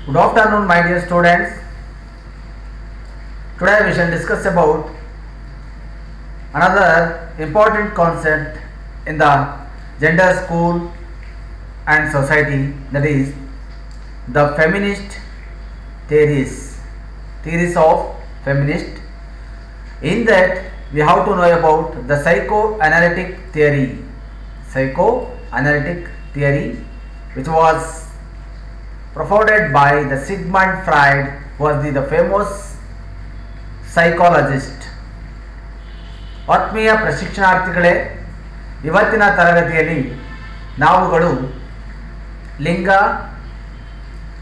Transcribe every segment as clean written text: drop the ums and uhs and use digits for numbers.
Good afternoon, my dear students. Today we shall discuss about another important concept in the gender, school and society, that is the feminist theories of feminist. In that we have to know about the psychoanalytic theory, which was propounded by the Sigmund Freud, was the famous psychologist. ಆತ್ಮೀಯ ಪ್ರಶಿಕ್ಷಣಾರ್ಥಿಗಳೇ, ಇವತ್ತಿನ ತರಗತಿಯಲ್ಲಿ ನಾವುಗಳು ಲಿಂಗ,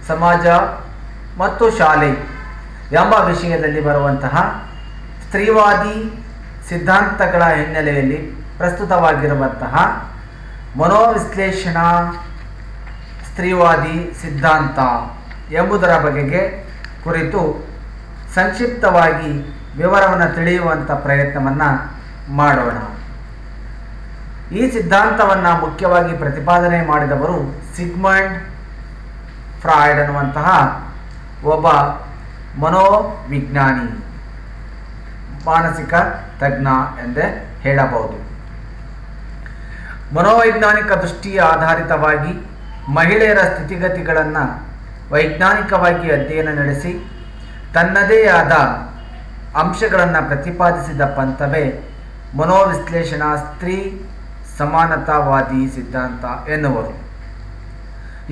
ಸಮಾಜ ಮತ್ತು ಶಾಲೆ ಎಂಬ ವಿಷಯದಲ್ಲಿ ಬರುವಂತಹ ಸ್ತ್ರೀವಾದಿ ಸಿದ್ಧಾಂತಗಳ ಹಿನ್ನೆಲೆಯಲ್ಲಿ ಪ್ರಸ್ತುತವಾಗಿರುವಂತಹ ಮನೋವಿಶ್ಲೇಷಣಾ ಸ್ತ್ರೀವಾದಿ ಸಿದ್ಧಾಂತ ಎಂಬುದರ ಬಗೆಗೆ ಕುರಿತು ಸಂಕ್ಷಿಪ್ತವಾಗಿ ವಿವರವನ್ನು ತಿಳಿಯುವಂಥ ಪ್ರಯತ್ನವನ್ನು ಮಾಡೋಣ. ಈ ಸಿದ್ಧಾಂತವನ್ನು ಮುಖ್ಯವಾಗಿ ಪ್ರತಿಪಾದನೆ ಮಾಡಿದವರು ಸಿಗ್ಮಂಡ್ ಫ್ರಾಯ್ಡ್ ಅನ್ನುವಂತಹ ಒಬ್ಬ ಮನೋವಿಜ್ಞಾನಿ, ಮಾನಸಿಕ ತಜ್ಞ ಎಂದೇ ಹೇಳಬಹುದು. ಮನೋವೈಜ್ಞಾನಿಕ ದೃಷ್ಟಿಯ ಆಧಾರಿತವಾಗಿ ಮಹಿಳೆಯರ ಸ್ಥಿತಿಗತಿಗಳನ್ನು ವೈಜ್ಞಾನಿಕವಾಗಿ ಅಧ್ಯಯನ ನಡೆಸಿ ತನ್ನದೇ ಆದ ಅಂಶಗಳನ್ನು ಪ್ರತಿಪಾದಿಸಿದ ಪಂಥವೇ ಮನೋವಿಶ್ಲೇಷಣಾ ಸ್ತ್ರೀ ಸಮಾನತಾವಾದಿ ಸಿದ್ಧಾಂತ ಎನ್ನುವರು.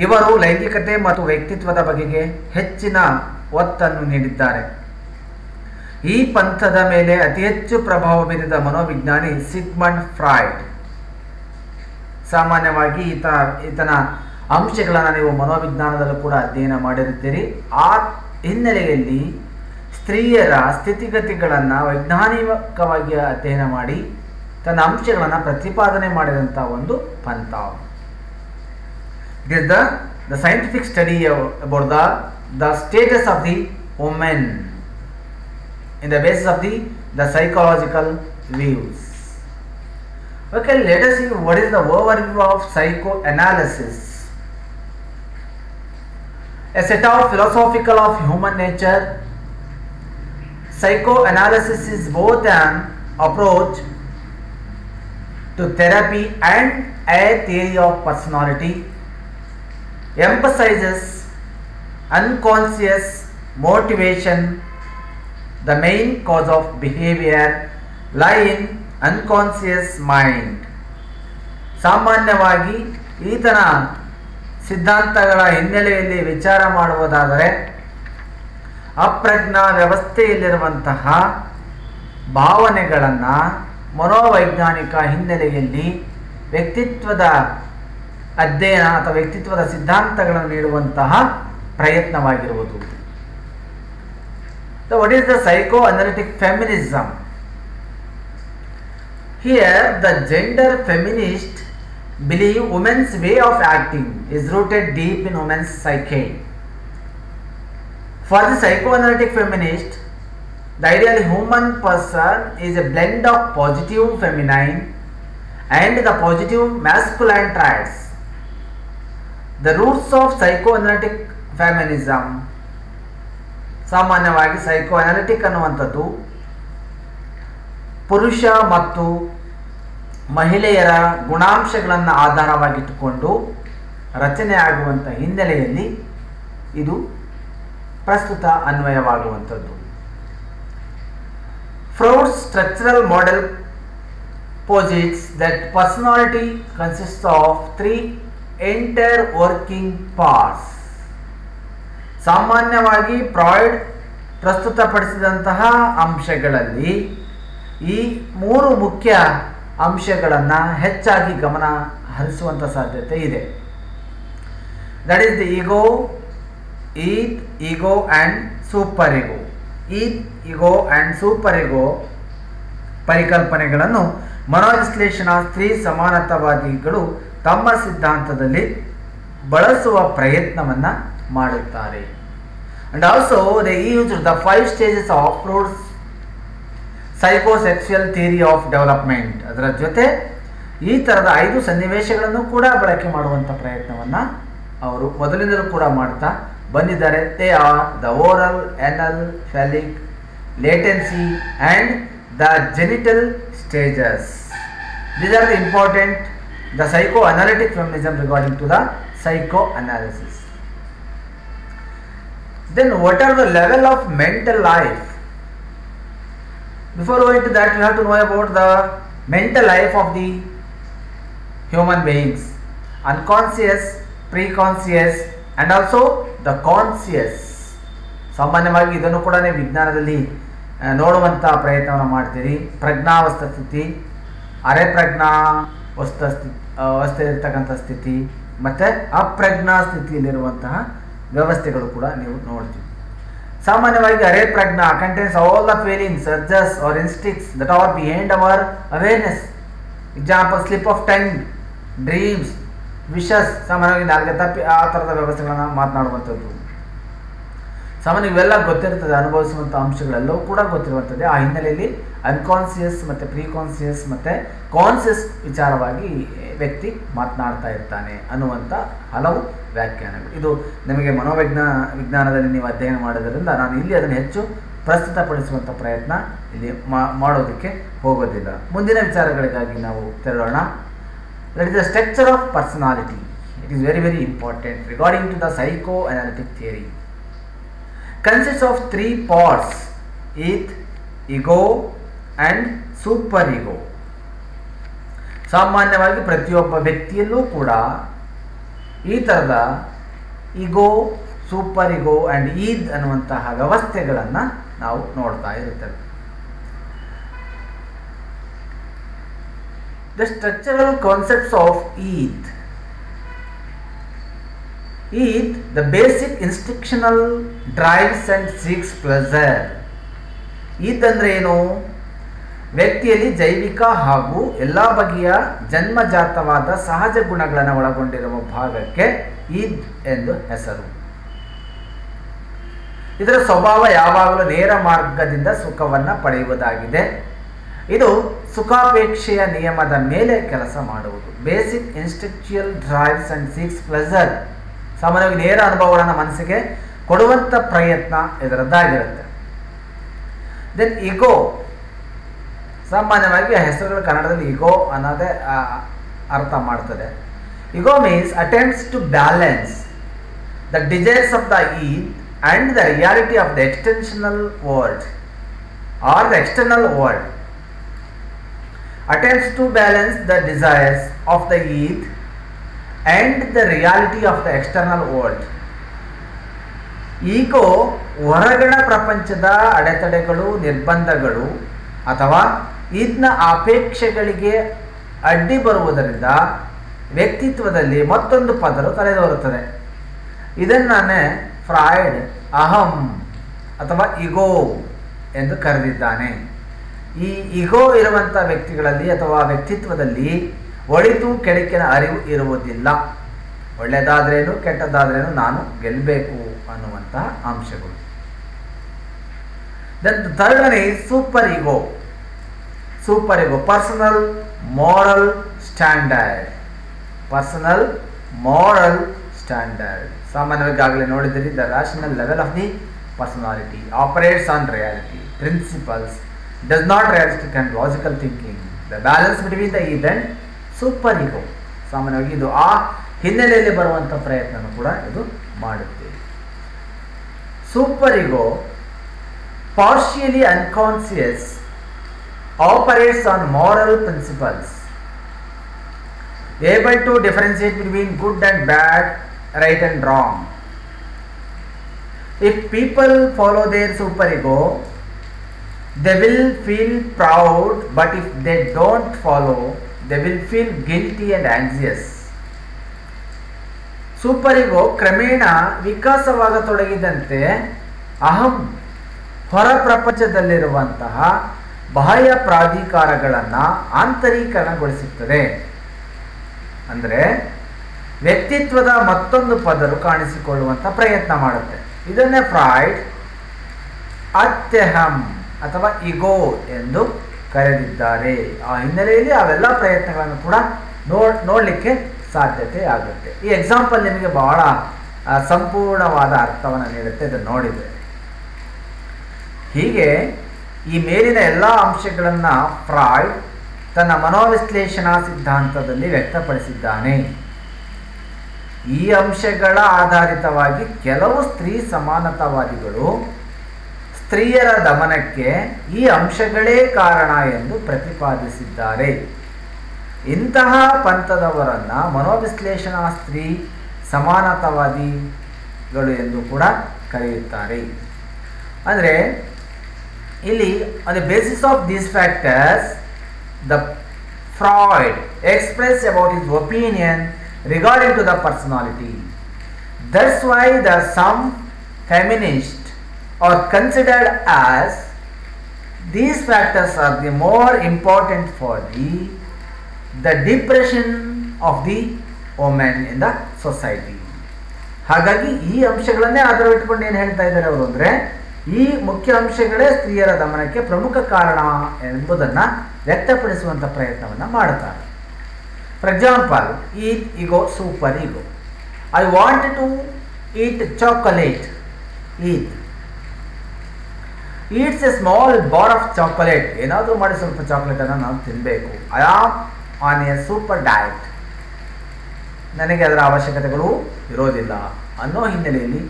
ಇವರು ಲೈಂಗಿಕತೆ ಮತ್ತು ವ್ಯಕ್ತಿತ್ವದ ಬಗೆಗೆ ಹೆಚ್ಚಿನ ಒತ್ತನ್ನು ನೀಡಿದ್ದಾರೆ. ಈ ಪಂಥದ ಮೇಲೆ ಅತಿ ಹೆಚ್ಚು ಪ್ರಭಾವ ಬೀರಿದ ಮನೋವಿಜ್ಞಾನಿ ಸಿಗ್ಮಂಡ್ ಫ್ರಾಯ್ಡ್. ಸಾಮಾನ್ಯವಾಗಿ ಈತನ ಅಂಶಗಳನ್ನು ನೀವು ಮನೋವಿಜ್ಞಾನದಲ್ಲೂ ಕೂಡ ಅಧ್ಯಯನ ಮಾಡಿರುತ್ತೀರಿ. ಆ ಹಿನ್ನೆಲೆಯಲ್ಲಿ ಸ್ತ್ರೀಯರ ಸ್ಥಿತಿಗತಿಗಳನ್ನು ವೈಜ್ಞಾನಿಕವಾಗಿ ಅಧ್ಯಯನ ಮಾಡಿ ತನ್ನ ಅಂಶಗಳನ್ನು ಪ್ರತಿಪಾದನೆ ಮಾಡಿದಂಥ ಒಂದು ಪಂಥ. It is the scientific study about the status of the women in the basis of the psychological views. Okay, let us see what is the overview of psychoanalysis. A set of philosophical of human nature. Psychoanalysis is both an approach to therapy and a theory of personality. Emphasizes unconscious motivation. The main cause of behavior lie in unconscious mind. ಸಾಮಾನ್ಯವಾಗಿ ಈತನ ಸಿದ್ಧಾಂತಗಳ ಹಿನ್ನೆಲೆಯಲ್ಲಿ ವಿಚಾರ ಮಾಡುವುದಾದರೆ ಅಪ್ರಜ್ಞಾ ವ್ಯವಸ್ಥೆಯಲ್ಲಿರುವಂತಹ ಭಾವನೆಗಳನ್ನು ಮನೋವೈಜ್ಞಾನಿಕ ಹಿನ್ನೆಲೆಯಲ್ಲಿ ವ್ಯಕ್ತಿತ್ವದ ಅಧ್ಯಯನ ಅಥವಾ ವ್ಯಕ್ತಿತ್ವದ ಸಿದ್ಧಾಂತಗಳನ್ನು ನೀಡುವಂತಹ ಪ್ರಯತ್ನವಾಗಿರುವುದು. So what is the psychoanalytic feminism? Here the gender feminist believe women's way of acting is rooted deep in women's psyche. For the psychoanalytic feminist, the ideal human person is a blend of positive feminine and the positive masculine traits. The roots of psychoanalytic feminism. ಸಾಮಾನ್ಯವಾಗಿ ಸೈಕೋಅನಾಲಿಟಿಕ್ ಅನ್ನುವಂಥದ್ದು ಪುರುಷ ಮತ್ತು ಮಹಿಳೆಯರ ಗುಣಾಂಶಗಳನ್ನು ಆಧಾರವಾಗಿಟ್ಟುಕೊಂಡು ರಚನೆ ಆಗುವಂಥ ಹಿನ್ನೆಲೆಯಲ್ಲಿ ಇದು ಪ್ರಸ್ತುತ ಅನ್ವಯವಾಗುವಂಥದ್ದು. Freud's structural model posits that personality consists of 3 entire working parts. ಸಾಮಾನ್ಯವಾಗಿ ಫ್ರಾಯ್ಡ್ ಪ್ರಸ್ತುತಪಡಿಸಿದಂತಹ ಅಂಶಗಳಲ್ಲಿ ಈ 3 ಮುಖ್ಯ ಅಂಶಗಳನ್ನು ಹೆಚ್ಚಾಗಿ ಗಮನ ಹರಿಸುವಂಥ ಸಾಧ್ಯತೆ ಇದೆ. That is the ego and super ego and super ego ಪರಿಕಲ್ಪನೆಗಳನ್ನು ಮನೋವಿಶ್ಲೇಷಣಾ ಸ್ತ್ರೀ ಸಮಾನತಾವಾದಿಗಳು ತಮ್ಮ ಸಿದ್ಧಾಂತದಲ್ಲಿ ಬಳಸುವ ಪ್ರಯತ್ನವನ್ನು ಮಾಡುತ್ತಾರೆ. And also they used the 5 stages of Freud's psychosexual theory of development. ಅದರ ಜೊತೆ ಈ ಥರದ 5 ಸನ್ನಿವೇಶಗಳನ್ನು ಕೂಡ ಬಳಕೆ ಮಾಡುವಂಥ ಪ್ರಯತ್ನವನ್ನು ಅವರು ಮೊದಲಿಂದಲೂ ಕೂಡ ಮಾಡ್ತಾ ಬಂದಿದ್ದಾರೆ. They are the oral, anal, phallic, latency and the genital stages. These are the important, the psychoanalytic feminism regarding to the psychoanalysis. Then what are the level of mental life? Before going to that, you have to know about the mental life of the human beings. Unconscious, preconscious and also the conscious. ಸಾಮಾನ್ಯವಾಗಿ ಇದನ್ನು ಕೂಡ ವಿಜ್ಞಾನದಲ್ಲಿ ನೋಡುವಂಥ ಪ್ರಯತ್ನವನ್ನು ಮಾಡ್ತೀರಿ. ಪ್ರಜ್ಞಾವಸ್ಥ ಸ್ಥಿತಿ, ಅರೆ ಅವಸ್ಥೆ ಇರ್ತಕ್ಕಂಥ ಸ್ಥಿತಿ ಮತ್ತು ಅಪ್ರಜ್ಞಾ ಸ್ಥಿತಿಯಲ್ಲಿರುವಂತಹ ವ್ಯವಸ್ಥೆಗಳು ಕೂಡ ನೀವು ನೋಡ್ತೀವಿ. ಸಾಮಾನ್ಯವಾಗಿ ಅರೆ ಪ್ರಜ್ಞಾ contains all the feelings, urges or instincts that are behind our awareness. Example slip of tongue, dreams, wishes. ಸಾಮಾನ್ಯವಾಗಿ ನಾಲ್ಗೆ ತಪ್ಪಿ ಆ ಥರದ ವ್ಯವಸ್ಥೆಗಳನ್ನು ಮಾತನಾಡುವಂಥದ್ದು. ಸಾಮಾನ್ಯ ಇವೆಲ್ಲ ಗೊತ್ತಿರ್ತದೆ, ಅನುಭವಿಸುವಂಥ ಅಂಶಗಳೆಲ್ಲವೂ ಕೂಡ ಗೊತ್ತಿರುವಂಥದ್ದೇ. ಆ ಹಿನ್ನೆಲೆಯಲ್ಲಿ ಅನ್ಕಾನ್ಸಿಯಸ್ ಮತ್ತು ಪ್ರೀಕಾನ್ಸಿಯಸ್ ಮತ್ತು ಕಾನ್ಸಿಯಸ್ ವಿಚಾರವಾಗಿ ವ್ಯಕ್ತಿ ಮಾತನಾಡ್ತಾ ಇರ್ತಾನೆ ಅನ್ನುವಂಥ ಹಲವು ವ್ಯಾಖ್ಯಾನಗಳು. ಇದು ನಿಮಗೆ ವಿಜ್ಞಾನದಲ್ಲಿ ನೀವು ಅಧ್ಯಯನ ಮಾಡೋದರಿಂದ ನಾನು ಇಲ್ಲಿ ಅದನ್ನು ಹೆಚ್ಚು ಪ್ರಸ್ತುತಪಡಿಸುವಂಥ ಪ್ರಯತ್ನ ಇಲ್ಲಿ ಮಾಡೋದಕ್ಕೆ ಹೋಗೋದಿಲ್ಲ. ಮುಂದಿನ ವಿಚಾರಗಳಿಗಾಗಿ ನಾವು ತೆರಳೋಣ. That is the structure of personality. It is very very important regarding to the psycho analytic theory. Consists of 3 parts: eth, ego and super ego. ಸಾಮಾನ್ಯವಾಗಿ ಪ್ರತಿಯೊಬ್ಬ ವ್ಯಕ್ತಿಯಲ್ಲೂ ಕೂಡ ಈ ಥರದ ಇಗೋ, ಸೂಪರ್ ಇಗೋ ಆ್ಯಂಡ್ ಈದ್ ಅನ್ನುವಂತಹ ವ್ಯವಸ್ಥೆಗಳನ್ನು ನಾವು ನೋಡ್ತಾ ಇರುತ್ತೇವೆ. The structural concepts of Eid. Eth, the basic instinctual drives and seeks pleasure. Eid ಅಂದರೆ ಏನು? ವ್ಯಕ್ತಿಯಲ್ಲಿ ಜೈವಿಕ ಹಾಗೂ ಎಲ್ಲ ಬಗೆಯ ಜನ್ಮಜಾತವಾದ ಸಹಜ ಗುಣಗಳನ್ನು ಒಳಗೊಂಡಿರುವ ಭಾಗಕ್ಕೆ ಈದ್ ಎಂದು ಹೆಸರು. ಇದರ ಸ್ವಭಾವ ಯಾವಾಗಲೂ ನೇರ ಮಾರ್ಗದಿಂದ ಸುಖವನ್ನು ಪಡೆಯುವುದಾಗಿದೆ. ಇದು ಸುಖಾಪೇಕ್ಷೆಯ ನಿಯಮದ ಮೇಲೆ ಕೆಲಸ ಮಾಡುವುದು. Basic instinctual drives and seeks pleasure. ಸಾಮಾನ್ಯವಾಗಿ ನೇರ ಅನುಭವಗಳನ್ನು ಮನಸ್ಸಿಗೆ ಕೊಡುವಂಥ ಪ್ರಯತ್ನ ಇದರದ್ದಾಗಿರುತ್ತೆ. ದೆನ್ ಇಗೋ. ಸಾಮಾನ್ಯವಾಗಿ ಆ ಹೆಸರುಗಳು ಕನ್ನಡದಲ್ಲಿ ಇಗೋ ಅನ್ನೋದೇ ಅರ್ಥ ಮಾಡ್ತದೆ. Ego means attempts to balance the desires of the id and the reality of the extensional world or the external world. Attempts to balance the desires of the id and the reality of the external world. Ego ಹೊರಗಣ ಪ್ರಪಂಚದ ಅಡೆತಡೆಗಳು, ನಿರ್ಬಂಧಗಳು ಅಥವಾ ಈದ್ನ ಅಪೇಕ್ಷೆಗಳಿಗೆ ಅಡ್ಡಿ ಬರುವುದರಿಂದ ವ್ಯಕ್ತಿತ್ವದಲ್ಲಿ ಮತ್ತೊಂದು ಪದರು ತಲೆದೋರುತ್ತದೆ. ಇದನ್ನೇ Freud ಅಹಂ ಅಥವಾ ಇಗೋ ಎಂದು ಕರೆದಿದ್ದಾನೆ. ಈ ಇಗೋ ಇರುವಂಥ ವ್ಯಕ್ತಿಗಳಲ್ಲಿ ಅಥವಾ ವ್ಯಕ್ತಿತ್ವದಲ್ಲಿ ಒಳಿತು ಕೆಡುಕಿನ ಅರಿವು ಇರುವುದಿಲ್ಲ. ಒಳ್ಳೆಯದಾದ್ರೇನು ಕೆಟ್ಟದ್ದಾದ್ರೇನು ನಾನು ಗೆಲ್ಲಬೇಕು ಅನ್ನುವಂತಹ ಅಂಶಗಳು. Then third one is super ego. Super ego personal moral standard. Personal moral standard. ಸಾಮಾನ್ಯವಾಗಿ ಆಗಲೇ ನೋಡಿದ್ದೀರಿ, the rational level of the personality operates on reality principles, does not realistic and logical thinking. The balance between the id and super ego. ಸಾಮಾನ್ಯವಾಗಿ ಇದು ಆ ಹಿನ್ನೆಲೆಯಲ್ಲಿ ಬರುವಂಥ ಪ್ರಯತ್ನನೂ ಕೂಡ ಇದು ಮಾಡುತ್ತೇವೆ. Super ego partially unconscious operates on moral principles, able to differentiate between good and bad, right and wrong. If people follow their super ego, they will feel proud, but if they don't follow, they will feel guilty and anxious. Super ego ಕ್ರಮೇಣ ವಿಕಾಸವಾಗತೊಡಗಿದಂತೆ ಅಹಂ ಹೊರ ಪ್ರಪಂಚದಲ್ಲಿರುವಂತಹ ಬಾಹ್ಯ ಪ್ರಾಧಿಕಾರಗಳನ್ನು ಆಂತರೀಕರಣಗೊಳಿಸುತ್ತದೆ. ಅಂದರೆ ವ್ಯಕ್ತಿತ್ವದ ಮತ್ತೊಂದು ಪದರು ಕಾಣಿಸಿಕೊಳ್ಳುವಂಥ ಪ್ರಯತ್ನ ಮಾಡುತ್ತೆ. ಇದನ್ನೇ ಫ್ರಾಯ್ಡ್ ಅತ್ಯಹಂ ಅಥವಾ ಇಗೋ ಎಂದು ಕರೆದಿದ್ದಾರೆ. ಆ ಹಿನ್ನೆಲೆಯಲ್ಲಿ ಅವೆಲ್ಲ ಪ್ರಯತ್ನಗಳನ್ನು ಕೂಡ ನೋಡಲಿಕ್ಕೆ ಸಾಧ್ಯತೆ ಆಗುತ್ತೆ. ಈ ಎಕ್ಸಾಂಪಲ್ ನಿಮಗೆ ಬಹಳ ಸಂಪೂರ್ಣವಾದ ಅರ್ಥವನ್ನು ನೀಡುತ್ತೆ ಇದನ್ನು ನೋಡಿದರೆ. ಹೀಗೆ ಈ ಮೇಲಿನ ಎಲ್ಲ ಅಂಶಗಳನ್ನು ಫ್ರಾಯ್ಡ್ ತನ್ನ ಮನೋವಿಶ್ಲೇಷಣಾ ಸಿದ್ಧಾಂತದಲ್ಲಿ ವ್ಯಕ್ತಪಡಿಸಿದ್ದಾನೆ. ಈ ಅಂಶಗಳ ಆಧಾರಿತವಾಗಿ ಕೆಲವು ಸ್ತ್ರೀ ಸಮಾನತಾವಾದಿಗಳು ಸ್ತ್ರೀಯರ ದಮನಕ್ಕೆ ಈ ಅಂಶಗಳೇ ಕಾರಣ ಎಂದು ಪ್ರತಿಪಾದಿಸಿದ್ದಾರೆ. ಇಂತಹ ಪಂಥದವರನ್ನು ಮನೋವಿಶ್ಲೇಷಣಾ ಸ್ತ್ರೀ ಸಮಾನತಾವಾದಿಗಳು ಎಂದು ಕೂಡ ಕರೆಯುತ್ತಾರೆ. ಅಂದರೆ ಇಲ್ಲಿ on the basis of these factors the Freud express about his opinion regarding to the personality. That's why the some feminists are considered as these factors are the more important for the depression of the women in the society. ಹಾಗಾಗಿ ಈ ಅಂಶಗಳನ್ನೇ ಆಧಾರವಿಟ್ಟುಕೊಂಡು ಏನು ಹೇಳ್ತಾ ಇದ್ದಾರೆ ಅವರು ಅಂದರೆ, ಈ ಮುಖ್ಯ ಅಂಶಗಳೇ ಸ್ತ್ರೀಯರ ದಮನಕ್ಕೆ ಪ್ರಮುಖ ಕಾರಣ ಎಂಬುದನ್ನು ವ್ಯಕ್ತಪಡಿಸುವಂಥ ಪ್ರಯತ್ನವನ್ನು ಮಾಡುತ್ತಾರೆ. For example, eat ego, super ego. I want to eat chocolate. Eats a small bar of chocolate. ಏನಾದರೂ ಮಾಡಿ ಸ್ವಲ್ಪ ಚಾಕ್ಲೇಟನ್ನು ನಾವು ತಿನ್ನಬೇಕು. I am on a super diet. ನನಗೆ ಅದರ ಅವಶ್ಯಕತೆಗಳು ಇರೋದಿಲ್ಲ ಅನ್ನೋ ಹಿನ್ನೆಲೆಯಲ್ಲಿ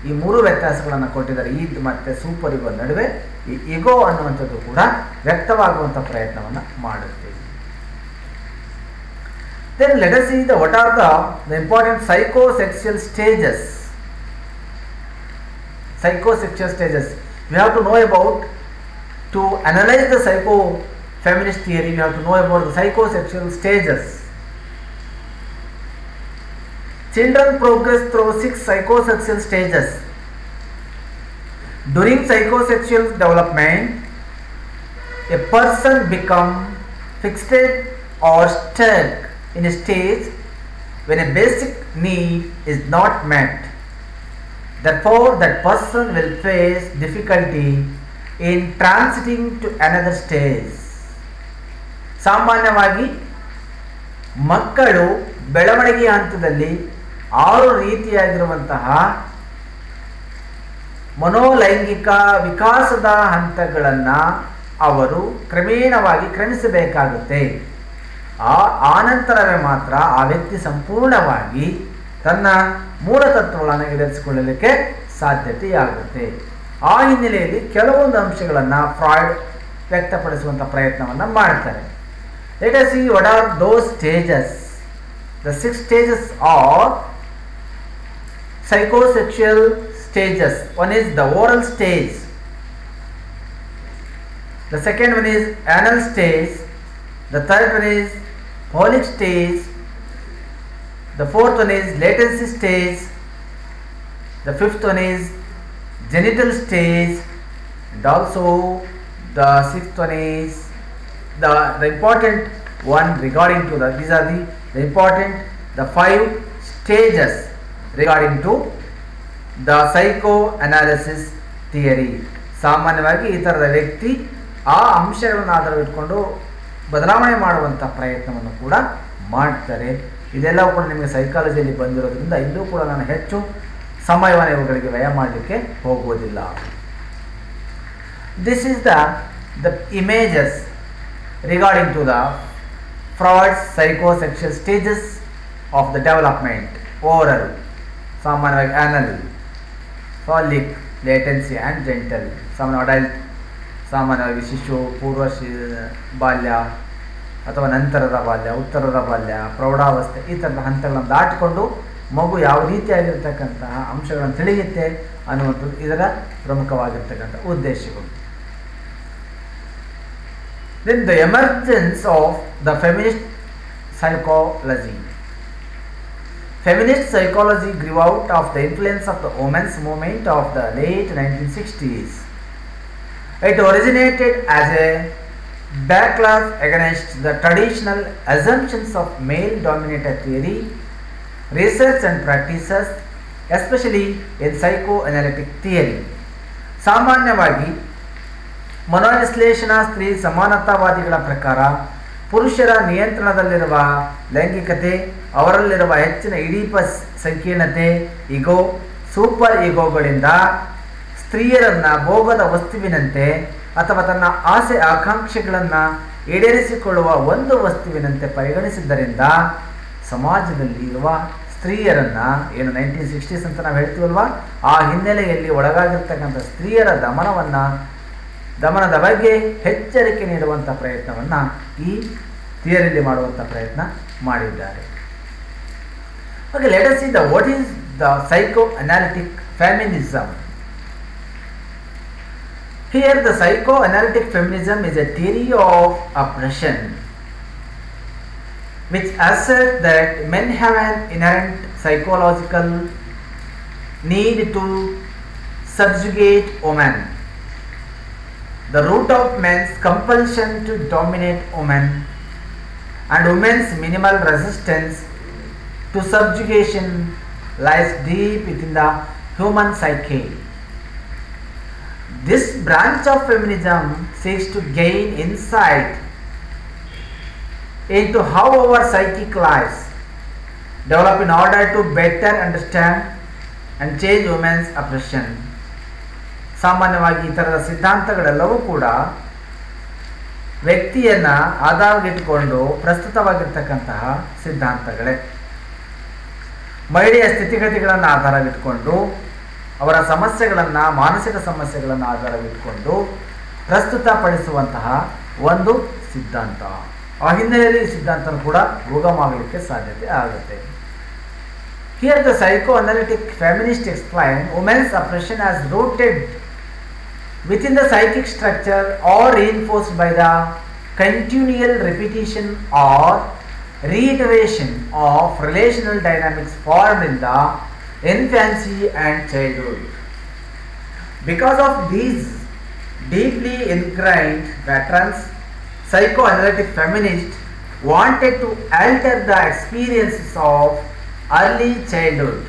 ಈ ಮೂರು ವ್ಯತ್ಯಾಸಗಳನ್ನು ಕೊಟ್ಟಿದ್ದಾರೆ. ಈದ್ ಮತ್ತು ಸೂಪರ್ ಇಗೋ ನಡುವೆ ಈ ಇಗೋ ಅನ್ನುವಂಥದ್ದು ಕೂಡ ವ್ಯಕ್ತವಾಗುವಂಥ ಪ್ರಯತ್ನವನ್ನು ಮಾಡುತ್ತೆ. Then let us see what are the important psychosexual stages. Psychosexual stages. We have to know about, to analyze the psycho-feminist theory, we have to know about the psychosexual stages. Children progress through 6 psychosexual stages. During psychosexual development, a person becomes fixated or stuck in a stage when a basic need is not met. Therefore, that person will face difficulty in transiting to another stage. ಸಾಮಾನ್ಯವಾಗಿ ಮಕ್ಕಳು ಬೆಳವಣಿಗೆಯ ಹಂತದಲ್ಲಿ 6 ರೀತಿಯಾಗಿರುವಂತಹ ಮನೋಲೈಂಗಿಕ ವಿಕಾಸದ ಹಂತಗಳನ್ನು ಅವರು ಕ್ರಮೇಣವಾಗಿ ಕ್ರಮಿಸಬೇಕಾಗುತ್ತೆ. ಆನಂತರವೇ ಮಾತ್ರ ಆ ವ್ಯಕ್ತಿ ಸಂಪೂರ್ಣವಾಗಿ ತನ್ನ ಮೂಲತತ್ವಗಳನ್ನು ಈಡೇರಿಸಿಕೊಳ್ಳಲಿಕ್ಕೆ ಸಾಧ್ಯತೆಯಾಗುತ್ತೆ. ಆ ಹಿನ್ನೆಲೆಯಲ್ಲಿ ಕೆಲವೊಂದು ಅಂಶಗಳನ್ನು ಫ್ರಾಯ್ಡ್ ವ್ಯಕ್ತಪಡಿಸುವಂಥ ಪ್ರಯತ್ನವನ್ನು ಮಾಡ್ತಾರೆ. Let us see what are those stages. The 6 stages are psychosexual stages. One is the oral stage. The second one is anal stage. The third one is Holic stage. The fourth one is latency stage. The fifth one is genital stage, and also the sixth one is the important one regarding to these are the important, the 5 stages regarding to the psychoanalysis theory. ಸಾಮಾನ್ಯವಾಗಿ ಈ ಥರದ ವ್ಯಕ್ತಿ ಆ ಅಂಶಗಳನ್ನು ಆಧಾರವಿಟ್ಕೊಂಡು ಬದಲಾವಣೆ ಮಾಡುವಂಥ ಪ್ರಯತ್ನವನ್ನು ಕೂಡ ಮಾಡ್ತಾರೆ. ಇದೆಲ್ಲವೂ ಕೂಡ ನಿಮಗೆ ಸೈಕಾಲಜಿಯಲ್ಲಿ ಬಂದಿರೋದ್ರಿಂದ ಇಲ್ಲೂ ಕೂಡ ನಾನು ಹೆಚ್ಚು ಸಮಯವನ್ನು ಇವುಗಳಿಗೆ ವ್ಯಯ ಮಾಡಲಿಕ್ಕೆ ಹೋಗುವುದಿಲ್ಲ. This is the images regarding to the Freud's psychosexual stages of the development. Oral ಸಾಮಾನ್ಯವಾಗಿ anal, phallic, latency and genital. Adult ಸಾಮಾನ್ಯವಾಗಿ ಶಿಶು, ಪೂರ್ವ ಬಾಲ್ಯ ಅಥವಾ ನಂತರದ ಬಾಲ್ಯ, ಉತ್ತರದ ಬಾಲ್ಯ, ಪ್ರೌಢಾವಸ್ಥೆ, ಈ ಥರದ ಹಂತಗಳನ್ನು ದಾಟಿಕೊಂಡು ಮಗು ಯಾವ ರೀತಿಯಾಗಿರ್ತಕ್ಕಂತಹ ಅಂಶಗಳನ್ನು ತಿಳಿಯುತ್ತೆ ಅನ್ನುವಂಥದ್ದು ಇದರ ಪ್ರಮುಖವಾಗಿರ್ತಕ್ಕಂಥ ಉದ್ದೇಶಗಳು. Then the emergence of the feminist psychology. Feminist psychology grew out of the influence of the women's movement of the late 1960s. It originated as a backlash against the traditional assumptions of male-dominated theory, research and practices, especially in psychoanalytic theory. ಸಾಮಾನ್ಯವಾಗಿ ಮನೋವಿಶ್ಲೇಷಣಾ ಸ್ತ್ರೀ ಸಮಾನತಾವಾದಿಗಳ ಪ್ರಕಾರ ಪುರುಷರ ನಿಯಂತ್ರಣದಲ್ಲಿರುವ ಲೈಂಗಿಕತೆ, ಅವರಲ್ಲಿರುವ ಹೆಚ್ಚಿನ ಇಡೀಪಸ್ ಸಂಕೀರ್ಣತೆ, ಈಗೋ, super ಈಗೋಗಳಿಂದ ಸ್ತ್ರೀಯರನ್ನು ಭೋಗದ ವಸ್ತುವಿನಂತೆ ಅಥವಾ ತನ್ನ ಆಸೆ ಆಕಾಂಕ್ಷೆಗಳನ್ನು ಈಡೇರಿಸಿಕೊಳ್ಳುವ ಒಂದು ವಸ್ತುವಿನಂತೆ ಪರಿಗಣಿಸಿದ್ದರಿಂದ ಸಮಾಜದಲ್ಲಿ ಇರುವ ಸ್ತ್ರೀಯರನ್ನು, ಏನು 1960s ಅಂತ ನಾವು ಹೇಳ್ತೀವಲ್ವ, ಆ ಹಿನ್ನೆಲೆಯಲ್ಲಿ ಒಳಗಾಗಿರ್ತಕ್ಕಂಥ ಸ್ತ್ರೀಯರ ದಮನದ ಬಗ್ಗೆ ಎಚ್ಚರಿಕೆ ನೀಡುವಂಥ ಪ್ರಯತ್ನವನ್ನು ಈ ಥಿಯರಿಯಲ್ಲಿ ಮಾಡುವಂಥ ಪ್ರಯತ್ನ ಮಾಡಿದ್ದಾರೆ. Okay, let us see what is the psychoanalytic feminism. Here the psychoanalytic feminism is a theory of oppression which asserts that men have an inherent psychological need to subjugate women. The root of men's compulsion to dominate women and women's minimal resistance to subjugation lies deep within the human psyche. This branch of feminism seeks to gain insight into how our psychic lives develop in order to better understand and change women's oppression. ಸಾಮಾನ್ಯವಾಗಿ ಈ ಥರದ ಸಿದ್ಧಾಂತಗಳೆಲ್ಲವೂ ಕೂಡ ವ್ಯಕ್ತಿಯನ್ನು ಆಧಾರವಾಗಿಟ್ಟುಕೊಂಡು ಪ್ರಸ್ತುತವಾಗಿರ್ತಕ್ಕಂತಹ ಸಿದ್ಧಾಂತಗಳೇ. ಮಹಿಳೆಯ ಸ್ಥಿತಿಗತಿಗಳನ್ನು ಆಧಾರವಿಟ್ಕೊಂಡು, ಅವರ ಸಮಸ್ಯೆಗಳನ್ನು, ಮಾನಸಿಕ ಸಮಸ್ಯೆಗಳನ್ನು ಆಧಾರವಿಟ್ಕೊಂಡು ಪ್ರಸ್ತುತಪಡಿಸುವಂತಹ ಒಂದು ಸಿದ್ಧಾಂತ. ಆ ಹಿನ್ನೆಲೆಯಲ್ಲಿ ಈ ಸಿದ್ಧಾಂತ ಕೂಡ ಉಗಮವಾಗಲಿಕ್ಕೆ ಸಾಧ್ಯತೆ ಆಗುತ್ತೆ. Here the psychoanalytic feminist explain women's oppression as rooted within the psychic structure or reinforced by the continual repetition or reiteration of relational dynamics formed in the infancy and childhood. Because of these deeply ingrained patterns, psychoanalytic feminists wanted to alter the experiences of early childhood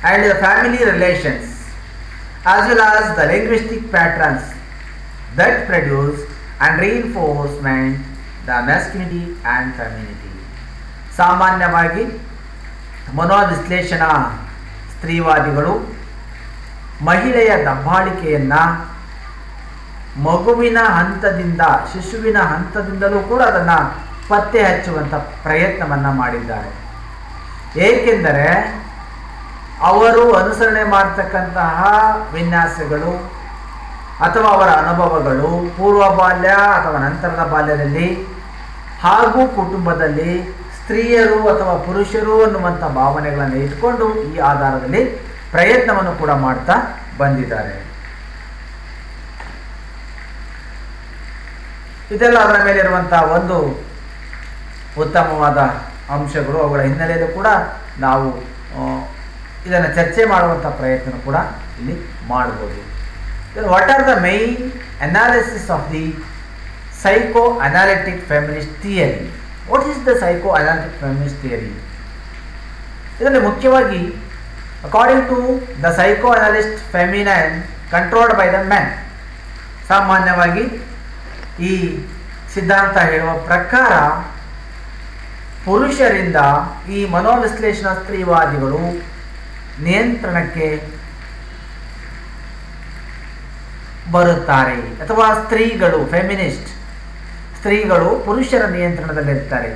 and the family relations, as well as the linguistic patterns that produce and reinforcement the masculinity and femininity. ಸಾಮಾನ್ಯವಾಗಿ ಮನೋವಿಶ್ಲೇಷಣಾ ಸ್ತ್ರೀವಾದಿಗಳು ಮಹಿಳೆಯ ದಬ್ಬಾಳಿಕೆಯನ್ನು ಮಗುವಿನ ಹಂತದಿಂದ, ಶಿಶುವಿನ ಹಂತದಿಂದಲೂ ಕೂಡ ಅದನ್ನು ಪತ್ತೆ ಹಚ್ಚುವಂಥ ಪ್ರಯತ್ನವನ್ನು ಮಾಡಿದ್ದಾರೆ. ಏಕೆಂದರೆ ಅವರು ಅನುಸರಣೆ ಮಾಡ್ತಕ್ಕಂತಹ ವಿನ್ಯಾಸಗಳು ಅಥವಾ ಅವರ ಅನುಭವಗಳು ಪೂರ್ವ ಬಾಲ್ಯ ಅಥವಾ ನಂತರದ ಬಾಲ್ಯದಲ್ಲಿ ಹಾಗೂ ಕುಟುಂಬದಲ್ಲಿ ಸ್ತ್ರೀಯರು ಅಥವಾ ಪುರುಷರು ಅನ್ನುವಂಥ ಭಾವನೆಗಳನ್ನು ಇಟ್ಕೊಂಡು ಈ ಆಧಾರದಲ್ಲಿ ಪ್ರಯತ್ನವನ್ನು ಕೂಡ ಮಾಡ್ತಾ ಬಂದಿದ್ದಾರೆ. ಇದೆಲ್ಲ ಅದರ ಮೇಲಿರುವಂಥ ಒಂದು ಉತ್ತಮವಾದ ಅಂಶಗಳು. ಅವುಗಳ ಹಿನ್ನೆಲೆಯಲ್ಲೂ ಕೂಡ ನಾವು ಇದನ್ನು ಚರ್ಚೆ ಮಾಡುವಂಥ ಪ್ರಯತ್ನ ಕೂಡ ಇಲ್ಲಿ ಮಾಡ್ಬೋದು. What are the main analysis of the psychoanalytic feminist theory? What is the psychoanalytic feminist theory? ಇದರಲ್ಲಿ ಮುಖ್ಯವಾಗಿ according to the psychoanalyst feminine controlled by the men, ಸಾಮಾನ್ಯವಾಗಿ ಈ ಸಿದ್ಧಾಂತ ಹೇಳುವ ಪ್ರಕಾರ ಪುರುಷರಿಂದ ಈ ಮನೋವಿಶ್ಲೇಷಣಾ ಸ್ತ್ರೀವಾದಿಗಳು ನಿಯಂತ್ರಣಕ್ಕೆ ಬರುತ್ತಾರೆ, ಅಥವಾ ಸ್ತ್ರೀಗಳು, ಫೆಮಿನಿಸ್ಟ್ ಸ್ತ್ರೀಗಳು ಪುರುಷರ ನಿಯಂತ್ರಣದಲ್ಲಿರ್ತಾರೆ.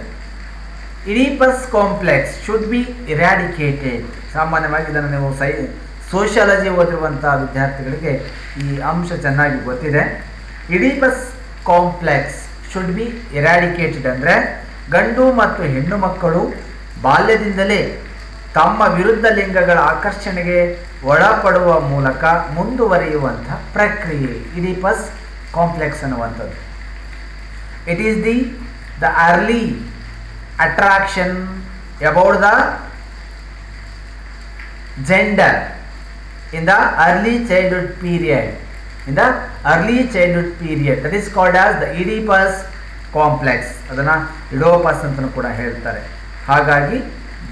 Oedipus complex should be eradicated. ಸಾಮಾನ್ಯವಾಗಿ ಇದನ್ನು ನೀವು ಸೋಷಿಯಾಲಜಿ ಓದಿರುವಂಥ ವಿದ್ಯಾರ್ಥಿಗಳಿಗೆ ಈ ಅಂಶ ಚೆನ್ನಾಗಿ ಗೊತ್ತಿದೆ. ಇಡಿಪಸ್ ಕಾಂಪ್ಲೆಕ್ಸ್ ಶುಡ್ ಬಿ ಇರಾಡಿಕೇಟೆಡ್ ಅಂದರೆ ಗಂಡು ಮತ್ತು ಹೆಣ್ಣು ಮಕ್ಕಳು ಬಾಲ್ಯದಿಂದಲೇ ತಮ್ಮ ವಿರುದ್ಧ ಲಿಂಗಗಳ ಆಕರ್ಷಣೆಗೆ ಒಳಪಡುವ ಮೂಲಕ ಮುಂದುವರಿಯುವಂಥ ಪ್ರಕ್ರಿಯೆ ಇಡಿಪಸ್ ಕಾಂಪ್ಲೆಕ್ಸ್ ಅನ್ನುವಂಥದ್ದು. It is the early attraction about the gender in the early childhood period. That is called as the Oedipus complex. ಅದನ್ನು ಇಡೋಪಸ್ ಅಂತಲೂ ಕೂಡ ಹೇಳ್ತಾರೆ. ಹಾಗಾಗಿ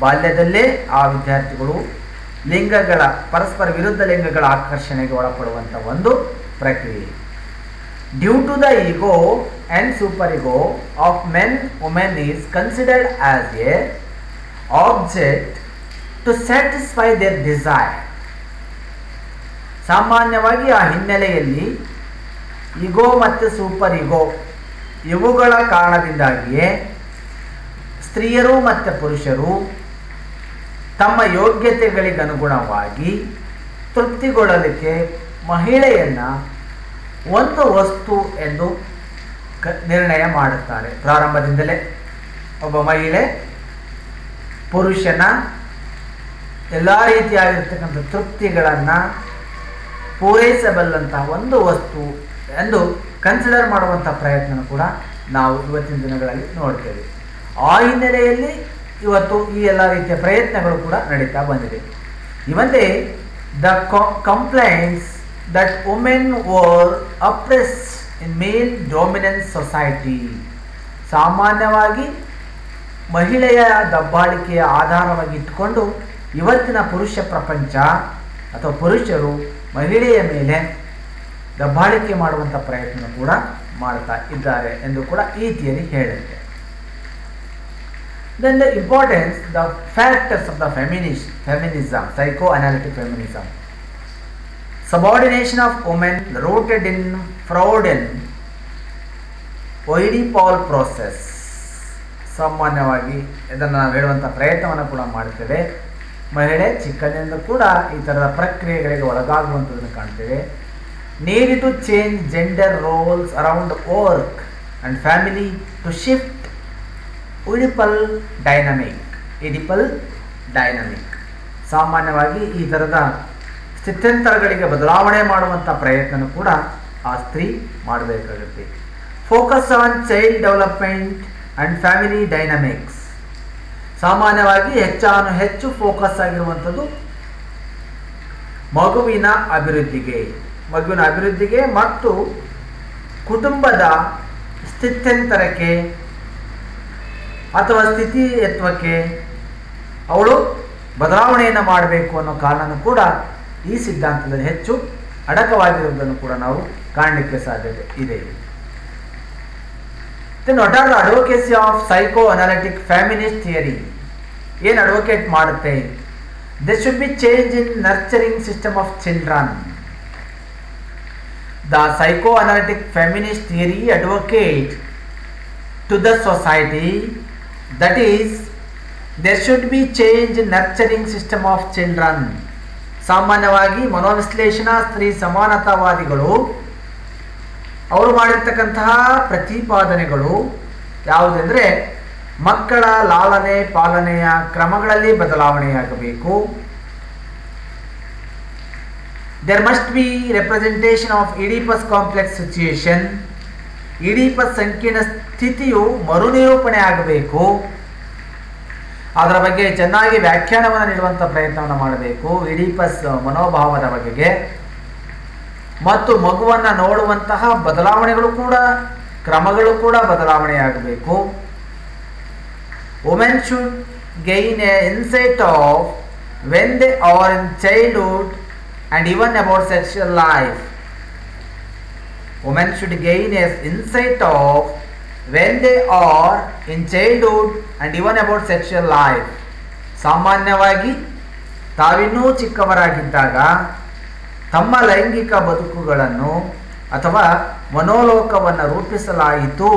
ಬಾಲ್ಯದಲ್ಲೇ ಆ ವಿದ್ಯಾರ್ಥಿಗಳು ಲಿಂಗಗಳ ಪರಸ್ಪರ ವಿರುದ್ಧ ಲಿಂಗಗಳ ಆಕರ್ಷಣೆಗೆ ಒಳಪಡುವಂಥ ಒಂದು ಪ್ರಕ್ರಿಯೆ. Due to the ego and super ego of men women is considered as a object to satisfy their desire. ಸಾಮಾನ್ಯವಾಗಿ ಆ ಹಿನ್ನೆಲೆಯಲ್ಲಿ ಇಗೋ ಮತ್ತು ಸೂಪರ್ ಇಗೋ ಇವುಗಳ ಕಾರಣದಿಂದಾಗಿಯೇ ಸ್ತ್ರೀಯರು ಮತ್ತು ಪುರುಷರು ತಮ್ಮ ಯೋಗ್ಯತೆಗಳಿಗನುಗುಣವಾಗಿ ತೃಪ್ತಿಗೊಳ್ಳಲಿಕ್ಕೆ ಮಹಿಳೆಯನ್ನು ಒಂದು ವಸ್ತು ಎಂದು ನಿರ್ಣಯ ಮಾಡುತ್ತಾರೆ. ಪ್ರಾರಂಭದಿಂದಲೇ ಒಬ್ಬ ಮಹಿಳೆ ಪುರುಷನ ಎಲ್ಲ ರೀತಿಯಾಗಿರ್ತಕ್ಕಂಥ ತೃಪ್ತಿಗಳನ್ನು ಪೂರೈಸಬಲ್ಲಂತಹ ಒಂದು ವಸ್ತು ಎಂದು ಕನ್ಸಿಡರ್ ಮಾಡುವಂಥ ಪ್ರಯತ್ನ ಕೂಡ ನಾವು ಇವತ್ತಿನ ದಿನಗಳಲ್ಲಿ ನೋಡ್ತೇವೆ. ಆ ಹಿನ್ನೆಲೆಯಲ್ಲಿ ಇವತ್ತು ಈ ಎಲ್ಲ ರೀತಿಯ ಪ್ರಯತ್ನಗಳು ಕೂಡ ನಡೀತಾ ಬಂದಿದೆ. ಇವತ್ತೇ the complaints that women were oppressed in male dominance society. ಸಾಮಾನ್ಯವಾಗಿ ಮಹಿಳೆಯ ದಬ್ಬಾಳಿಕೆಯ ಆಧಾರವಾಗಿ ಇಟ್ಟುಕೊಂಡು ಇವತ್ತಿನ ಪುರುಷ ಪ್ರಪಂಚ ಅಥವಾ ಪುರುಷರು ಮಹಿಳೆಯ ಮೇಲೆ ದಬ್ಬಾಳಿಕೆ ಮಾಡುವಂಥ ಪ್ರಯತ್ನ ಕೂಡ ಮಾಡ್ತಾ ಇದ್ದಾರೆ ಎಂದು ಕೂಡ ಈ ಥಿಯರಿ ಹೇಳುತ್ತೆ. Then the importance, the factors of the feminism, psychoanalytic feminism. Subordination of women rooted in Freudian Oedipal process. ಸಾಮಾನ್ಯವಾಗಿ ಇದನ್ನು ನಾವು ಹೇಳುವಂಥ ಪ್ರಯತ್ನವನ್ನು ಕೂಡ ಮಾಡ್ತೇವೆ. ಮಹಿಳೆ ಚಿಕ್ಕಂದಿನಿಂದ ಕೂಡ ಈ ಥರದ ಪ್ರಕ್ರಿಯೆಗಳಿಗೆ ಒಳಗಾಗುವಂಥದ್ದನ್ನು ಕಾಣ್ತೇವೆ. Need to change gender roles around work and family to shift Oedipal dynamic. ಸಾಮಾನ್ಯವಾಗಿ ಈ ಥರದ ಸ್ಥಿತ್ಯಂತರಗಳಿಗೆ ಬದಲಾವಣೆ ಮಾಡುವಂಥ ಪ್ರಯತ್ನ ಕೂಡ ಆ ಸ್ತ್ರೀ ಮಾಡಬೇಕಾಗುತ್ತೆ. Focus on child development and family dynamics. ಸಾಮಾನ್ಯವಾಗಿ ಹೆಚ್ಚು ಫೋಕಸ್ ಆಗಿರುವಂಥದ್ದು ಮಗುವಿನ ಅಭಿವೃದ್ಧಿಗೆ ಮತ್ತು ಕುಟುಂಬದ ಸ್ಥಿತ್ಯಂತರಕ್ಕೆ ಅಥವಾ ಸ್ಥಿತಿಯತ್ವಕ್ಕೆ ಅವಳು ಬದಲಾವಣೆಯನ್ನು ಮಾಡಬೇಕು ಅನ್ನೋ ಕಾರಣನೂ ಕೂಡ ಈ ಸಿದ್ಧಾಂತದಲ್ಲಿ ಹೆಚ್ಚು ಅಡಕವಾಗಿರುವುದನ್ನು ಕೂಡ ನಾವು ಕಾಣಲಿಕ್ಕೆ ಸಾಧ್ಯತೆ ಇದೆ. Then what are the advocacy of psychoanalytic feminist theory? ಏನು ಅಡ್ವೊಕೇಟ್ ಮಾಡುತ್ತೆ? There should be change in nurturing system of children. The psychoanalytic feminist theory advocate to the society that is there should be change in nurturing system of children. ಸಾಮಾನ್ಯವಾಗಿ ಮನೋವಿಶ್ಲೇಷಣಾ ಸ್ತ್ರೀ ಸಮಾನತಾವಾದಿಗಳು ಅವರು ಮಾಡಿರ್ತಕ್ಕಂತಹ ಪ್ರತಿಪಾದನೆಗಳು ಯಾವುದೆಂದರೆ ಮಕ್ಕಳ ಲಾಲನೆ ಪಾಲನೆಯ ಕ್ರಮಗಳಲ್ಲಿ ಬದಲಾವಣೆಯಾಗಬೇಕು. There must be representation of Oedipus complex situation. Oedipus ಸಂಕೀರ್ಣ ಸ್ಥಿತಿಯು ಮರುನಿರೂಪಣೆ ಆಗಬೇಕು. ಅದರ ಬಗ್ಗೆ ಚೆನ್ನಾಗಿ ವ್ಯಾಖ್ಯಾನವನ್ನು ನೀಡುವಂಥ ಪ್ರಯತ್ನವನ್ನು ಮಾಡಬೇಕು. ಈಡಿಪಸ್ ಮನೋಭಾವದ ಬಗೆಗೆ ಮತ್ತು ಮಗುವನ್ನು ನೋಡುವಂತಹ ಬದಲಾವಣೆಗಳು ಕೂಡ ಕ್ರಮಗಳು ಕೂಡ ಬದಲಾವಣೆಯಾಗಬೇಕು. Women should gain a insight of when they are in childhood and even about sexual life. Women should gain an insight of when they are in childhood and even about sexual life. ಸಾಮಾನ್ಯವಾಗಿ ತಾವಿನ್ನೂ ಚಿಕ್ಕವರಾಗಿದ್ದಾಗ ತಮ್ಮ ಲೈಂಗಿಕ ಬದುಕುಗಳನ್ನು ಅಥವಾ ಮನೋಲೋಕವನ್ನು ರೂಪಿಸಲಾಯಿತು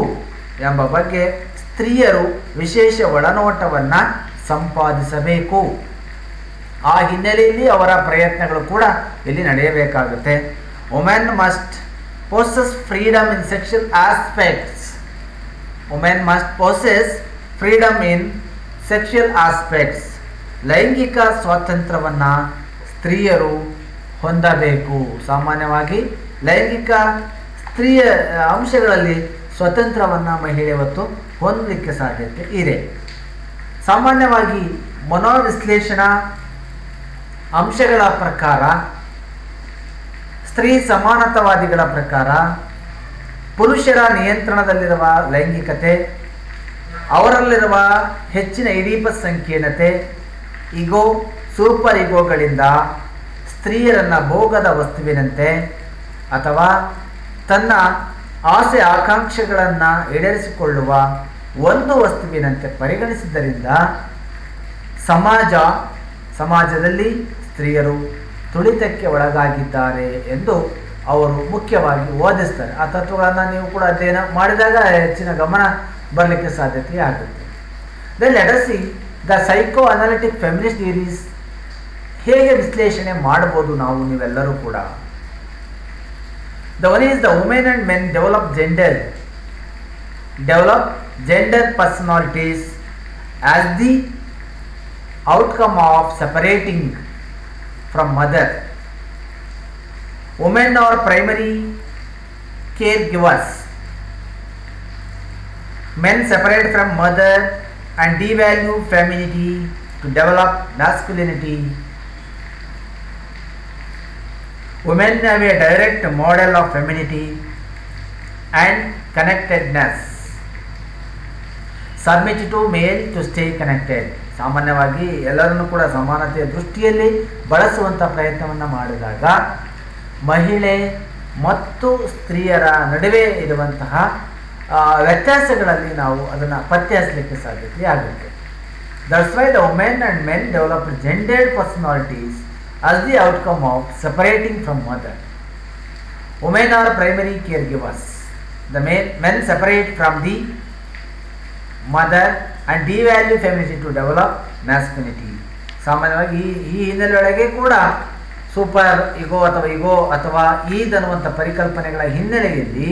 ಎಂಬ ಬಗ್ಗೆ ಸ್ತ್ರೀಯರು ವಿಶೇಷ ಒಳನೋಟವನ್ನು ಸಂಪಾದಿಸಬೇಕು. ಆ ಹಿನ್ನೆಲೆಯಲ್ಲಿ ಅವರ ಪ್ರಯತ್ನಗಳು ಕೂಡ ಇಲ್ಲಿ ನಡೆಯಬೇಕಾಗುತ್ತೆ. Women must possess freedom in sexual aspects. Women must possess freedom in sexual aspects. ಲೈಂಗಿಕ ಸ್ವಾತಂತ್ರ್ಯವನ್ನು ಸ್ತ್ರೀಯರು ಹೊಂದಬೇಕು. ಸಾಮಾನ್ಯವಾಗಿ ಲೈಂಗಿಕ ಸ್ತ್ರೀಯ ಅಂಶಗಳಲ್ಲಿ ಸ್ವತಂತ್ರವನ್ನು ಮಹಿಳೆ ಹೊತ್ತು ಹೊಂದಲಿಕ್ಕೆ ಸಾಧ್ಯತೆ ಇದೆ. ಸಾಮಾನ್ಯವಾಗಿ ಮನೋವಿಶ್ಲೇಷಣಾ ಅಂಶಗಳ ಪ್ರಕಾರ ಸ್ತ್ರೀ ಸಮಾನತಾವಾದಿಗಳ ಪ್ರಕಾರ ಪುರುಷರ ನಿಯಂತ್ರಣದಲ್ಲಿರುವ ಲೈಂಗಿಕತೆ, ಅವರಲ್ಲಿರುವ ಹೆಚ್ಚಿನ ಈಡಿಪಸ್ ಸಂಕೀರ್ಣತೆ, ಇಗೋ ಸೂಪರ್ ಇಗೋಗಳಿಂದ ಸ್ತ್ರೀಯರನ್ನು ಭೋಗದ ವಸ್ತುವಿನಂತೆ ಅಥವಾ ತನ್ನ ಆಸೆ ಆಕಾಂಕ್ಷೆಗಳನ್ನು ಈಡೇರಿಸಿಕೊಳ್ಳುವ ಒಂದು ವಸ್ತುವಿನಂತೆ ಪರಿಗಣಿಸಿದ್ದರಿಂದ ಸಮಾಜದಲ್ಲಿ ಸ್ತ್ರೀಯರು ತುಳಿತಕ್ಕೆ ಒಳಗಾಗಿದ್ದಾರೆ ಎಂದು ಅವರು ಮುಖ್ಯವಾಗಿ ಓದಿಸ್ತಾರೆ. ಆ ತತ್ವಗಳನ್ನು ನೀವು ಕೂಡ ಅಧ್ಯಯನ ಮಾಡಿದಾಗ ಹೆಚ್ಚಿನ ಗಮನ ಬರಲಿಕ್ಕೆ ಸಾಧ್ಯತೆ ಆಗುತ್ತೆ. Then let us see the psycho analytic feminist theories ಹೇಗೆ ವಿಶ್ಲೇಷಣೆ ಮಾಡಬಹುದು ನಾವು ನೀವೆಲ್ಲರೂ ಕೂಡ. The one is the women and men develop gender personalities as the outcome of separating from mother. Women are primary caregivers. Men separate from mother and devalue femininity to develop masculinity. Women have a direct model of femininity and connectedness. Submit to male to stay connected. ಸಾಮಾನ್ಯವಾಗಿ ಎಲ್ಲರನ್ನೂ ಕೂಡ ಸಮಾನತೆಯ ದೃಷ್ಟಿಯಲ್ಲಿ ಬಳಸುವಂಥ ಪ್ರಯತ್ನವನ್ನು ಮಾಡಿದಾಗ ಮಹಿಳೆ ಮತ್ತು ಸ್ತ್ರೀಯರ ನಡುವೆ ಇರುವಂತಹ ವ್ಯತ್ಯಾಸಗಳಲ್ಲಿ ನಾವು ಅದನ್ನು ಪತ್ತೆ ಹಚ್ಚಲಿಕ್ಕೆ ಸಾಧ್ಯತೆ ಆಗುತ್ತೆ. That's why the women and men develop gendered personalities as the outcome of separating from mother. Women are primary caregivers. The men separate from the mother and devalue femininity to develop masculinity. ಸಾಮಾನ್ಯವಾಗಿ ಈ ಹಿನ್ನೆಲೆಯೊಳಗೆ ಕೂಡ super ಇಗೋ ಅಥವಾ ಈದ್ ಅನ್ನುವಂಥ ಪರಿಕಲ್ಪನೆಗಳ ಹಿನ್ನೆಲೆಯಲ್ಲಿ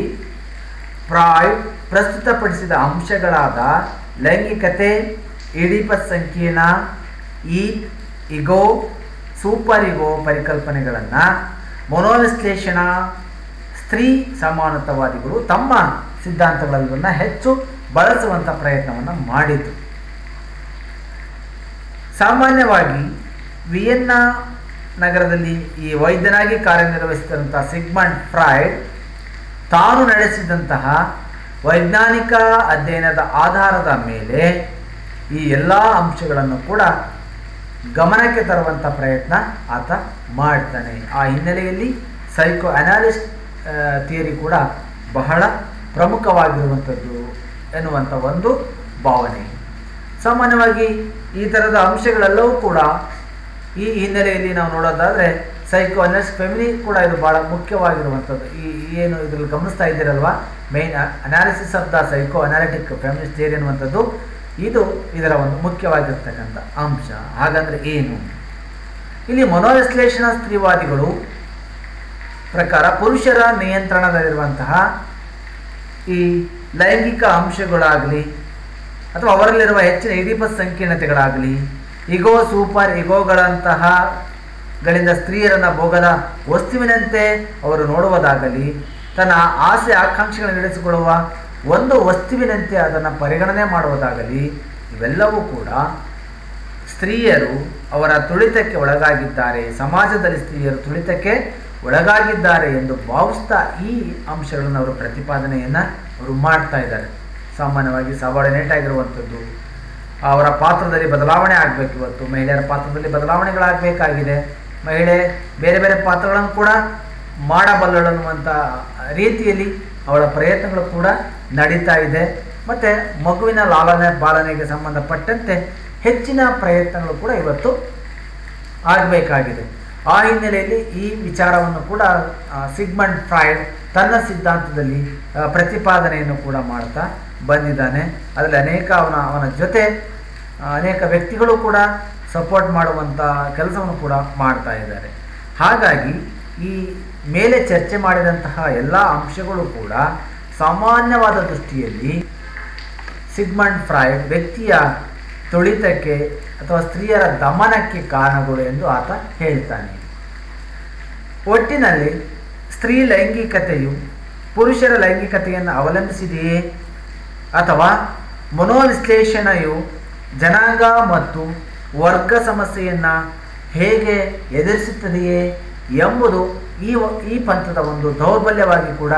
Freud ಪ್ರಸ್ತುತಪಡಿಸಿದ ಅಂಶಗಳಾದ ಲೈಂಗಿಕತೆ, Oedipus ಸಂಕೀರ್ಣ, ಇಗೋ, ಸೂಪರ್ ಇಗೋ ಪರಿಕಲ್ಪನೆಗಳನ್ನು ಮನೋವಿಶ್ಲೇಷಣಾ ಸ್ತ್ರೀ ಸಮಾನತಾವಾದಿಗಳು ತಮ್ಮ ಸಿದ್ಧಾಂತಗಳನ್ನು ಹೆಚ್ಚು ಬಳಸುವಂಥ ಪ್ರಯತ್ನವನ್ನು ಮಾಡಿತು. ಸಾಮಾನ್ಯವಾಗಿ ವಿಯೆನ್ನಾ ನಗರದಲ್ಲಿ ಈ ವೈದ್ಯನಾಗಿ ಕಾರ್ಯನಿರ್ವಹಿಸಿದಂಥ ಸಿಗ್ಮಂಡ್ ಫ್ರಾಯ್ಡ್ ತಾನು ನಡೆಸಿದಂತಹ ವೈಜ್ಞಾನಿಕ ಅಧ್ಯಯನದ ಆಧಾರದ ಮೇಲೆ ಈ ಎಲ್ಲ ಅಂಶಗಳನ್ನು ಕೂಡ ಗಮನಕ್ಕೆ ತರುವಂಥ ಪ್ರಯತ್ನ ಆತ ಮಾಡ್ತಾನೆ. ಆ ಹಿನ್ನೆಲೆಯಲ್ಲಿ ಸೈಕೋ ಅನಾಲಿಸ್ಟ್ ಥಿಯರಿ ಕೂಡ ಬಹಳ ಪ್ರಮುಖವಾಗಿರುವಂಥದ್ದು ಎನ್ನುವಂಥ ಒಂದು ಭಾವನೆ. ಸಾಮಾನ್ಯವಾಗಿ ಈ ಥರದ ಅಂಶಗಳೆಲ್ಲವೂ ಕೂಡ ಈ ಹಿನ್ನೆಲೆಯಲ್ಲಿ ನಾವು ನೋಡೋದಾದರೆ ಸೈಕೋ ಅನಾಲಿಸ್ಟ್ ಫೆಮಿನಿ ಕೂಡ ಇದು ಭಾಳ ಮುಖ್ಯವಾಗಿರುವಂಥದ್ದು. ಏನು ಇದರಲ್ಲಿ ಗಮನಿಸ್ತಾ ಇದ್ದೀರಲ್ವ, main analysis of the psycho analytic feminist theory ಅನ್ನುವಂಥದ್ದು ಇದು ಇದರ ಒಂದು ಮುಖ್ಯವಾಗಿರ್ತಕ್ಕಂಥ ಅಂಶ. ಹಾಗಂದರೆ ಏನು? ಇಲ್ಲಿ ಮನೋವಿಶ್ಲೇಷಣಾ ಸ್ತ್ರೀವಾದಿಗಳು ಪ್ರಕಾರ ಪುರುಷರ ನಿಯಂತ್ರಣದಲ್ಲಿರುವಂತಹ ಈ ಲೈಂಗಿಕ ಅಂಶಗಳಾಗಲಿ ಅಥವಾ ಅವರಲ್ಲಿರುವ ಹೆಚ್ಚಿನ ಈಡಿಪಸ್ ಸಂಕೀರ್ಣತೆಗಳಾಗಲಿ, ಇಗೋ, ಸೂಪರ್ ಇಗೋಗಳಂತಹ ಗಳಿಂದ ಸ್ತ್ರೀಯರನ್ನು ಭೋಗದ ವಸ್ತುವಿನಂತೆ ಅವರು ನೋಡುವುದಾಗಲಿ, ತನ್ನ ಆಸೆ ಆಕಾಂಕ್ಷೆಗಳನ್ನು ನಡೆಸಿಕೊಳ್ಳುವ ಒಂದು ವಸ್ತುವಿನಂತೆ ಅದನ್ನು ಪರಿಗಣನೆ ಮಾಡುವುದಾಗಲಿ, ಇವೆಲ್ಲವೂ ಕೂಡ ಸ್ತ್ರೀಯರು ಅವರ ತುಳಿತಕ್ಕೆ ಒಳಗಾಗಿದ್ದಾರೆ, ಸಮಾಜದಲ್ಲಿ ಸ್ತ್ರೀಯರು ತುಳಿತಕ್ಕೆ ಒಳಗಾಗಿದ್ದಾರೆ ಎಂದು ಭಾವಿಸ್ತಾ ಈ ಅಂಶಗಳನ್ನು ಅವರು ಪ್ರತಿಪಾದನೆಯನ್ನು ಅವರು ಮಾಡ್ತಾ ಇದ್ದಾರೆ. ಸಾಮಾನ್ಯವಾಗಿ ಸಬಾರ್ಡಿನೇಟ್ ಆಗಿರುವಂಥದ್ದು, ಅವರ ಪಾತ್ರದಲ್ಲಿ ಬದಲಾವಣೆ ಆಗಬೇಕು. ಇವತ್ತು ಮಹಿಳೆಯರ ಪಾತ್ರದಲ್ಲಿ ಬದಲಾವಣೆಗಳಾಗಬೇಕಾಗಿದೆ. ಮಹಿಳೆ ಬೇರೆ ಬೇರೆ ಪಾತ್ರಗಳನ್ನು ಕೂಡ ಮಾಡಬಲ್ಲಳು ಅನ್ನುವಂಥ ರೀತಿಯಲ್ಲಿ ಅವಳ ಪ್ರಯತ್ನಗಳು ಕೂಡ ನಡೀತಾ ಇದೆ. ಮತ್ತು ಮಗುವಿನ ಲಾಲನೆ ಪಾಲನೆಗೆ ಸಂಬಂಧಪಟ್ಟಂತೆ ಹೆಚ್ಚಿನ ಪ್ರಯತ್ನಗಳು ಕೂಡ ಇವತ್ತು ಆಗಬೇಕಾಗಿದೆ. ಆ ಹಿನ್ನೆಲೆಯಲ್ಲಿ ಈ ವಿಚಾರವನ್ನು ಕೂಡ ಸಿಗ್ಮಂಡ್ ಫ್ರಾಯ್ಡ್ ತನ್ನ ಸಿದ್ಧಾಂತದಲ್ಲಿ ಪ್ರತಿಪಾದನೆಯನ್ನು ಕೂಡ ಮಾಡ್ತಾ ಬಂದಿದ್ದಾನೆ. ಅದರಲ್ಲಿ ಅವನ ಜೊತೆ ಅನೇಕ ವ್ಯಕ್ತಿಗಳು ಕೂಡ ಸಪೋರ್ಟ್ ಮಾಡುವಂಥ ಕೆಲಸವನ್ನು ಕೂಡ ಮಾಡ್ತಾ ಇದ್ದಾರೆ. ಹಾಗಾಗಿ ಈ ಮೇಲೆ ಚರ್ಚೆ ಮಾಡಿದಂತಹ ಎಲ್ಲ ಅಂಶಗಳು ಕೂಡ ಸಾಮಾನ್ಯವಾದ ದೃಷ್ಟಿಯಲ್ಲಿ ಸಿಗ್ಮಂಡ್ ಫ್ರಾಯ್ಡ್ ವ್ಯಕ್ತಿಯ ತುಳಿತಕ್ಕೆ ಅಥವಾ ಸ್ತ್ರೀಯರ ದಮನಕ್ಕೆ ಕಾರಣಗಳು ಎಂದು ಆತ ಹೇಳ್ತಾನೆ. ಒಟ್ಟಿನಲ್ಲಿ ಸ್ತ್ರೀ ಲೈಂಗಿಕತೆಯು ಪುರುಷರ ಲೈಂಗಿಕತೆಯನ್ನು ಅವಲಂಬಿಸಿದೆಯೇ ಅಥವಾ ಮನೋವಿಶ್ಲೇಷಣೆಯು ಜನಾಂಗ ಮತ್ತು ವರ್ಗ ಸಮಸ್ಯೆಯನ್ನು ಹೇಗೆ ಎದುರಿಸುತ್ತದೆಯೇ ಎಂಬುದು ಈ ಪಂಥದ ಒಂದು ದೌರ್ಬಲ್ಯವಾಗಿ ಕೂಡ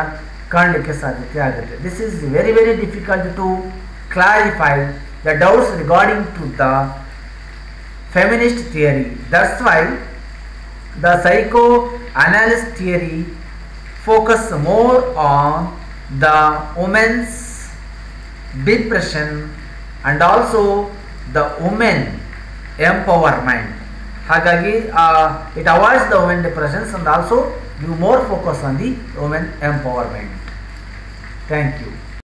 ಕಾಣಲಿಕ್ಕೆ ಸಾಧ್ಯತೆ ಆಗುತ್ತೆ. This is very very difficult to clarify the doubts regarding to the feminist theory. That's why the psychoanalyst theory focus more on the women's depression and also the women empowerment. ಹಾಗಾಗಿ it avoids the women depressions and also give more focus on the women empowerment. Thank you.